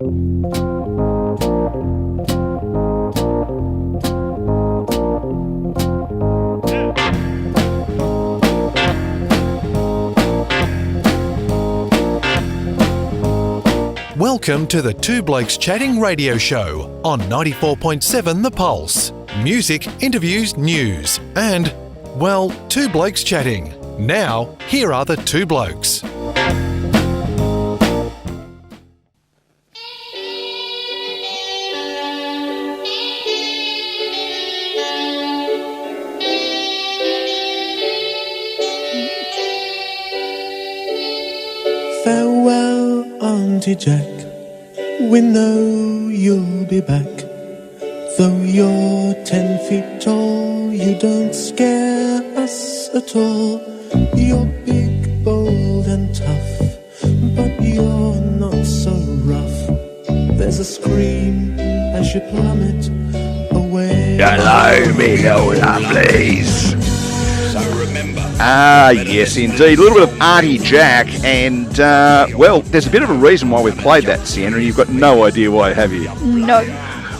Welcome to the Two Blokes Chatting radio show on 94.7 The Pulse. Music, interviews, news, and, well, Two Blokes Chatting. Now, here are the two blokes. Farewell, Auntie Jack, we know you'll be back. Though you're 10 feet tall, you don't scare us at all. You're big, bold and tough, but you're not so rough. There's a scream as you plummet away. Hello, me little lovelies. Yes, indeed. A little bit of Auntie Jack, and, well, there's a bit of a reason why we've played that, Sienna, and you've got no idea why, have you? No.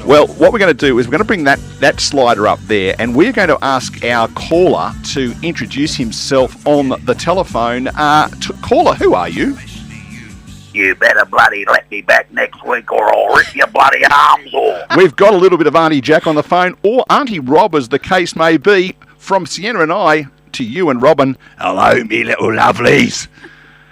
Well, what we're going to do is we're going to bring that slider up there, and we're going to ask our caller to introduce himself on the telephone. Caller, who are you? You better bloody let me back next week or I'll rip your bloody arms off. We've got a little bit of Auntie Jack on the phone, or Auntie Rob, as the case may be, from Sienna and I to you and Robin. Hello, me little lovelies.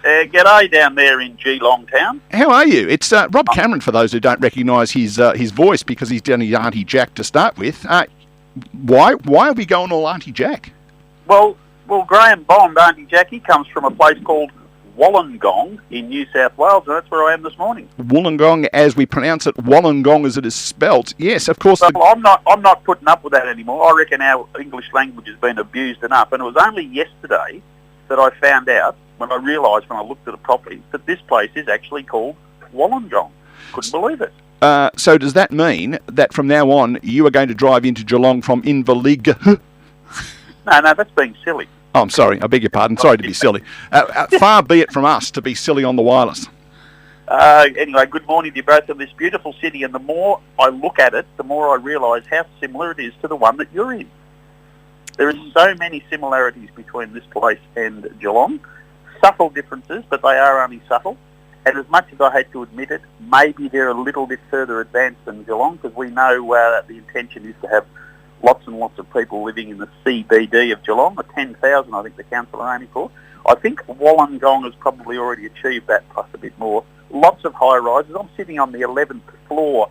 G'day down there in Geelong town. How are you? It's Rob Cameron, for those who don't recognise his voice, because he's done his Auntie Jack to start with. Why are we going all Auntie Jack? Well, Graham Bond, Auntie Jackie, comes from a place called Wollongong in New South Wales, and that's where I am this morning. Wollongong, as we pronounce it, Wollongong as it is spelt. Yes, of course. Well, I'm not putting up with that anymore. I reckon our English language has been abused enough, and it was only yesterday that I found out, when I realised when I looked at it properly, that this place is actually called Wollongong. Couldn't believe it. So does that mean that from now on you are going to drive into Geelong from Inverleigh? No, that's being silly. Oh, I'm sorry. I beg your pardon. Sorry to be silly. Far be it from us to be silly on the wireless. Anyway, good morning to you both in this beautiful city, and the more I look at it, the more I realise how similar it is to the one that you're in. There are so many similarities between this place and Geelong. Subtle differences, but they are only subtle. And as much as I hate to admit it, maybe they're a little bit further advanced than Geelong, because we know the intention is to have lots and lots of people living in the CBD of Geelong, 10,000 I think the council are aiming for. I think Wollongong has probably already achieved that plus a bit more. Lots of high-rises. I'm sitting on the 11th floor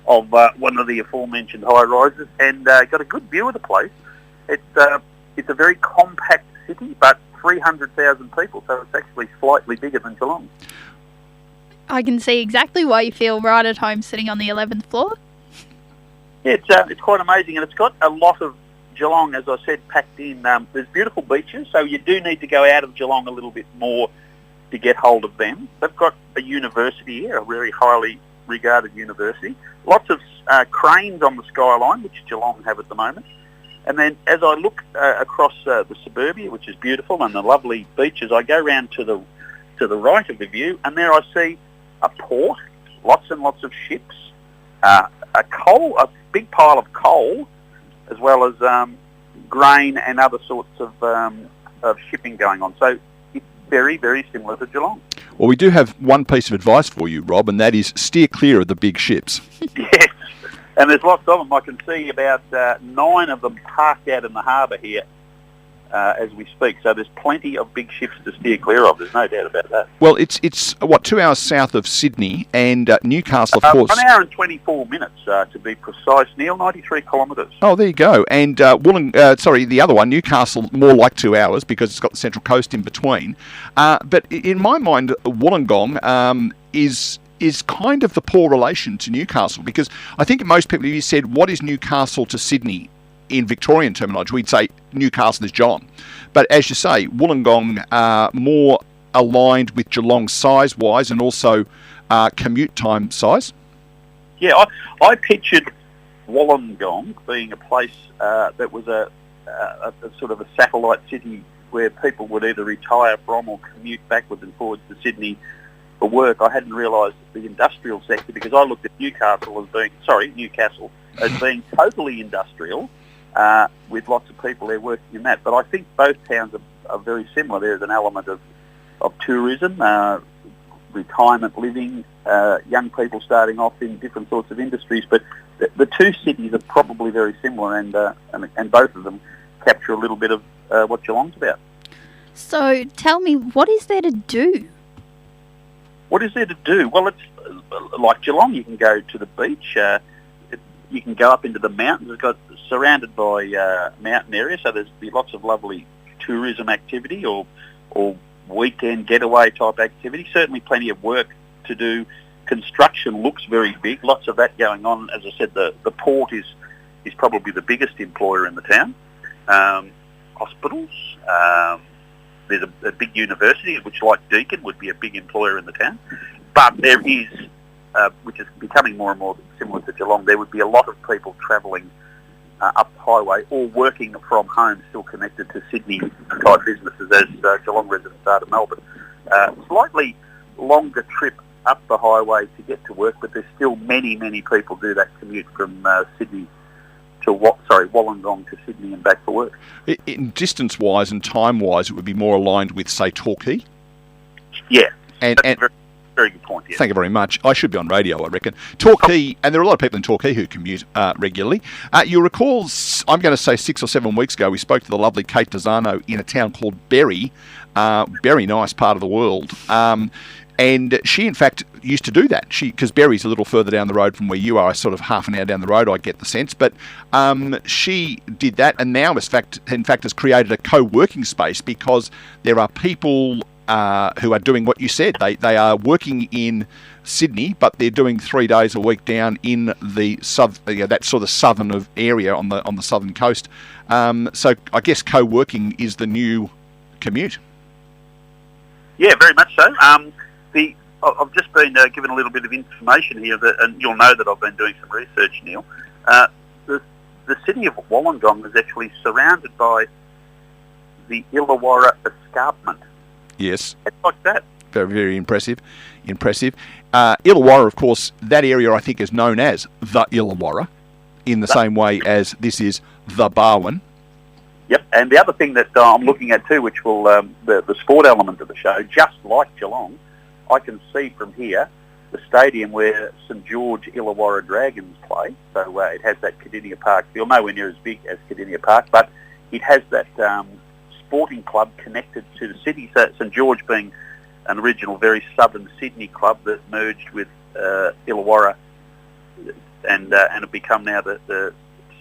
of one of the aforementioned high-rises, and got a good view of the place. It's a very compact city, but 300,000 people, so it's actually slightly bigger than Geelong. I can see exactly why you feel right at home sitting on the 11th floor. Yeah, it's quite amazing, and it's got a lot of Geelong, as I said, packed in. There's beautiful beaches, so you do need to go out of Geelong a little bit more to get hold of them. They've got a university here, a very highly regarded university. Lots of cranes on the skyline, which Geelong have at the moment. And then as I look across the suburbia, which is beautiful, and the lovely beaches, I go round to the right of the view, and there I see a port, lots and lots of ships, a big pile of coal, as well as grain and other sorts of shipping going on. So it's very, very similar to Geelong. Well, we do have one piece of advice for you, Rob, and that is steer clear of the big ships. Yes, and there's lots of them. I can see about 9 of them parked out in the harbour here as we speak. So there's plenty of big ships to steer clear of. There's no doubt about that. Well, it's 2 hours south of Sydney, and Newcastle, of course. 1 hour and 24 minutes to be precise, Neil. 93 kilometres. Oh, there you go. And the other one, Newcastle, more like 2 hours because it's got the Central Coast in between. But in my mind, Wollongong is kind of the poor relation to Newcastle, because I think most people, if you said, what is Newcastle to Sydney in Victorian terminology, we'd say Newcastle is John. But as you say, Wollongong more aligned with Geelong size-wise and also commute time size. Yeah, I pictured Wollongong being a place that was a sort of a satellite city where people would either retire from or commute backwards and forwards to Sydney for work, I hadn't realised the industrial sector, because I looked at Newcastle as being totally industrial, with lots of people there working in that. But I think both towns are very similar. There's an element of tourism, retirement living, young people starting off in different sorts of industries. But the two cities are probably very similar, and both of them capture a little bit of what Geelong's about. So tell me, what is there to do? What is there to do? Well, it's like Geelong. You can go to the beach. You can go up into the mountains. It's got surrounded by mountain areas, so there's lots of lovely tourism activity or weekend getaway type activity. Certainly plenty of work to do. Construction looks very big. Lots of that going on. As I said, the port is probably the biggest employer in the town. Hospitals. There's a big university, which, like Deakin, would be a big employer in the town. But there is, which is becoming more and more similar to Geelong, there would be a lot of people travelling up the highway or working from home, still connected to Sydney type businesses, as Geelong residents are to Melbourne. Slightly longer trip up the highway to get to work, but there's still many, many people do that commute from Sydney to Wollongong to Sydney and back for work. In distance-wise and time-wise, it would be more aligned with, say, Torquay? Yeah, and that's a very, very good point. Yeah. Thank you very much. I should be on radio, I reckon. Torquay, and there are a lot of people in Torquay who commute regularly. You'll recall, I'm going to say 6 or 7 weeks ago, we spoke to the lovely Kate Desano in a town called Berry, very nice part of the world. And she, in fact, used to do that. Because Berry's a little further down the road from where you are, sort of half an hour down the road, I get the sense. But she did that, and now, in fact, has created a co-working space, because there are people who are doing what you said. They are working in Sydney, but they're doing 3 days a week down in the that sort of southern area on the southern coast. So I guess co-working is the new commute. Yeah, very much so. I've just been given a little bit of information here, and you'll know that I've been doing some research, Neil. The city of Wollongong is actually surrounded by the Illawarra escarpment. Yes. It's like that. Very, very impressive. Illawarra, of course, that area I think is known as the Illawarra, in the same way as this is the Barwon. Yep, and the other thing that I'm looking at too, which will the sport element of the show, just like Geelong, I can see from here the stadium where St George Illawarra Dragons play. So it has that Cardinia Park feel, nowhere near as big as Cardinia Park, but it has that sporting club connected to the city. So St George being an original very southern Sydney club that merged with Illawarra and have become now the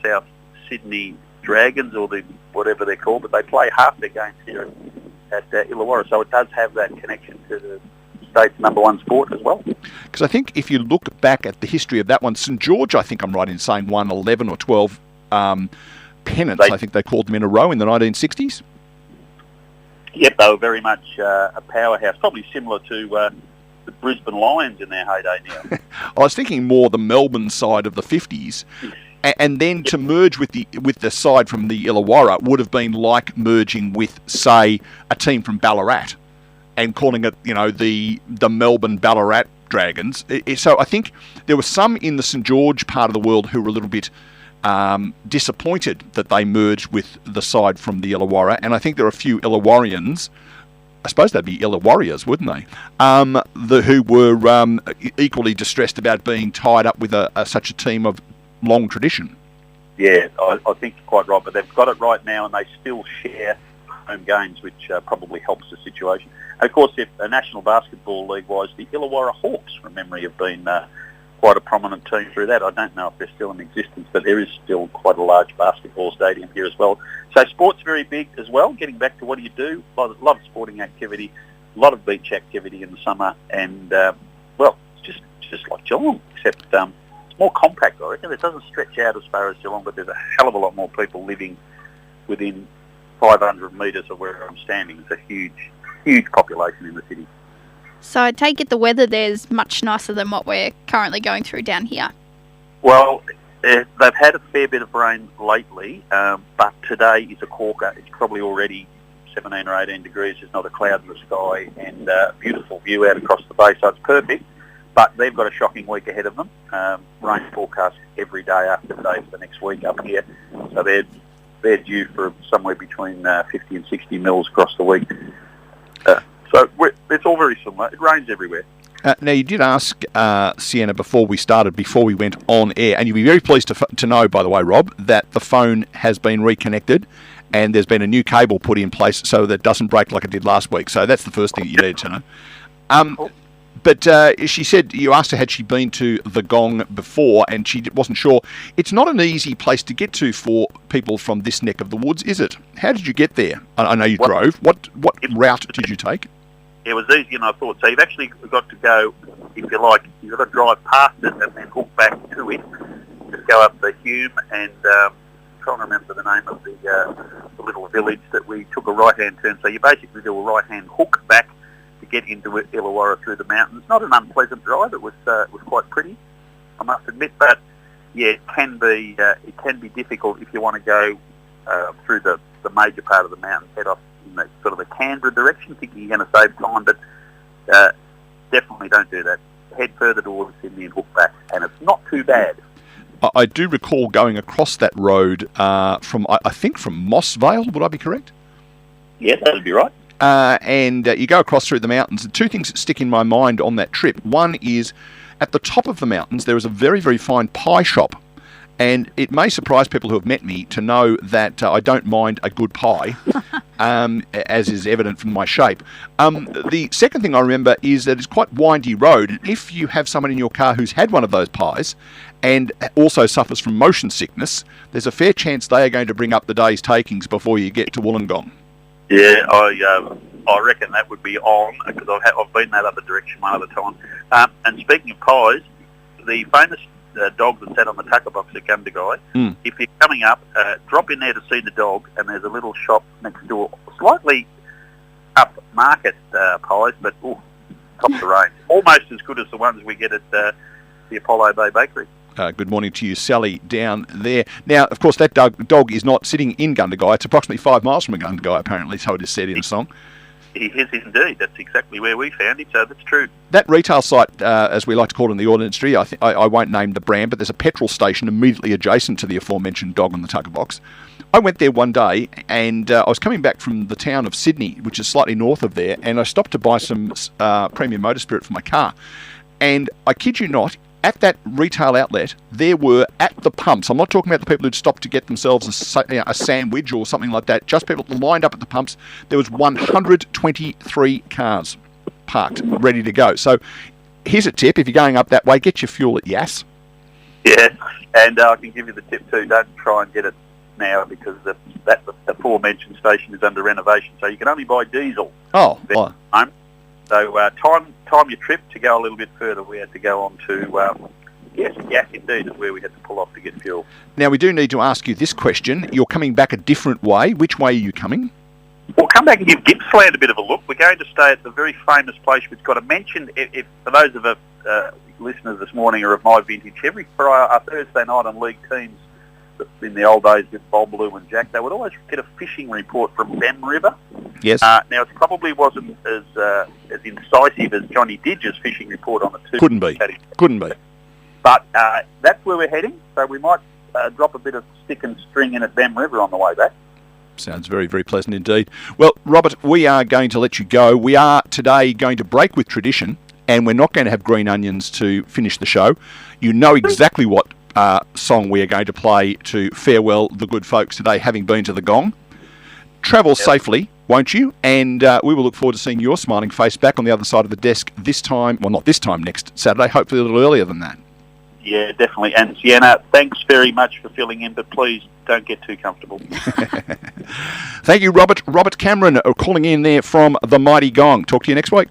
South Sydney Dragons, or whatever they're called, but they play half their games here at Illawarra. So it does have that connection to the state's number one sport as well. Because I think if you look back at the history of that one, St George, I think I'm right in saying, won 11 or 12 pennants. I think they called them in a row in the 1960s. Yep, they were very much a powerhouse, probably similar to the Brisbane Lions in their heyday now. I was thinking more the Melbourne side of the 50s. And then to merge with the side from the Illawarra would have been like merging with, say, a team from Ballarat and calling it, the Melbourne Ballarat Dragons. So I think there were some in the St George part of the world who were a little bit disappointed that they merged with the side from the Illawarra, and I think there are a few Illawarrians, I suppose they'd be Illawarriors, wouldn't they, who were equally distressed about being tied up with such a team of long tradition. Yeah, I think you're quite right, but they've got it right now, and they still share home games, which probably helps the situation. And of course, if a National Basketball League-wise, the Illawarra Hawks, from memory, have been quite a prominent team through that. I don't know if they're still in existence, but there is still quite a large basketball stadium here as well. So sport's very big as well. Getting back to what do you do? A lot of sporting activity, a lot of beach activity in the summer, and it's just like Geelong, except it's more compact, I reckon. It doesn't stretch out as far as Geelong, but there's a hell of a lot more people living within 500 metres of where I'm standing. It's a huge population in the city. So I take it the weather there's much nicer than what we're currently going through down here. Well, they've had a fair bit of rain lately, but today is a corker. It's probably already 17 or 18 degrees. There's not a cloud in the sky, and beautiful view out across the bay, so it's perfect. But they've got a shocking week ahead of them. Rain forecast every day after today for the next week up here. So they're due for somewhere between 50 and 60 mils across the week. So it's all very similar. It rains everywhere. Now, you did ask Sienna before we went on air, and you'll be very pleased to know, by the way, Rob, that the phone has been reconnected and there's been a new cable put in place so that it doesn't break like it did last week. So that's the first thing you need to know. But she said, you asked her had she been to the Gong before, and she wasn't sure. It's not an easy place to get to for people from this neck of the woods, is it? How did you get there? I know you drove. What route did you take? It was easier than I thought. So you've actually got to go, if you like, you've got to drive past it and then hook back to it. Just go up the Hume and trying to remember the name of the little village that we took a right-hand turn. So you basically do a right-hand hook back to get into Illawarra through the mountains. Not an unpleasant drive. It was quite pretty, I must admit. But yeah, it can be difficult if you want to go through the major part of the mountains, head off in the sort of the Canberra direction, thinking you're going to save time, but definitely don't do that. Head further towards Sydney and hook back, and it's not too bad. I do recall going across that road from Moss Vale, would I be correct? Yes, that would be right. And you go across through the mountains. The two things that stick in my mind on that trip. One is, at the top of the mountains, there is a very, very fine pie shop. And it may surprise people who have met me to know that I don't mind a good pie, as is evident from my shape. The second thing I remember is that it's quite windy road. And if you have someone in your car who's had one of those pies and also suffers from motion sickness, there's a fair chance they are going to bring up the day's takings before you get to Wollongong. Yeah, I reckon that would be on, because I've been that other direction one other time. And speaking of pies, the famous dog that sat on the tucker box at Gundagai, if you're coming up, drop in there to see the dog, and there's a little shop next door, slightly up market pies, but top of the range. Almost as good as the ones we get at the Apollo Bay Bakery. Good morning to you, Sally, down there. Now, of course, that dog is not sitting in Gundagai. It's approximately 5 miles from Gundagai, apparently, so it is said in a song. He is indeed. That's exactly where we found it, so that's true. That retail site, as we like to call it in the oil industry, I won't name the brand, but there's a petrol station immediately adjacent to the aforementioned dog on the tucker box. I went there one day, and I was coming back from the town of Sydney, which is slightly north of there, and I stopped to buy some premium motor spirit for my car. And I kid you not, at that retail outlet, there were, at the pumps, I'm not talking about the people who'd stopped to get themselves a sandwich or something like that, just people lined up at the pumps. There was 123 cars parked, ready to go. So here's a tip: if you're going up that way, get your fuel at Yass. Yeah, and I can give you the tip too, don't try and get it now, because the aforementioned station is under renovation, so you can only buy diesel. Oh, So time your trip to go a little bit further. We had to go on to, yes, indeed, is where we had to pull off to get fuel. Now, we do need to ask you this question. You're coming back a different way. Which way are you coming? We'll come back and give Gippsland a bit of a look. We're going to stay at the very famous place which got a mention. If for those of us listeners this morning are of my vintage, every Thursday night on league teams, in the old days with Bob, Blue and Jack, they would always get a fishing report from Bem River. Yes. Now, it probably wasn't as incisive as Johnny Didge's fishing report on the two. Couldn't be. But that's where we're heading, so we might drop a bit of stick and string in at Bem River on the way back. Sounds very, very pleasant indeed. Well, Robert, we are going to let you go. We are today going to break with tradition, and we're not going to have green onions to finish the show. You know exactly what song we are going to play to farewell the good folks today, having been to the Gong. Travel safely, won't you? And we will look forward to seeing your smiling face back on the other side of the desk this time, well, not this time, next Saturday, hopefully a little earlier than that. Yeah, definitely. And Sienna, thanks very much for filling in, but please don't get too comfortable. Thank you, Robert. Robert Cameron calling in there from the mighty Gong. Talk to you next week.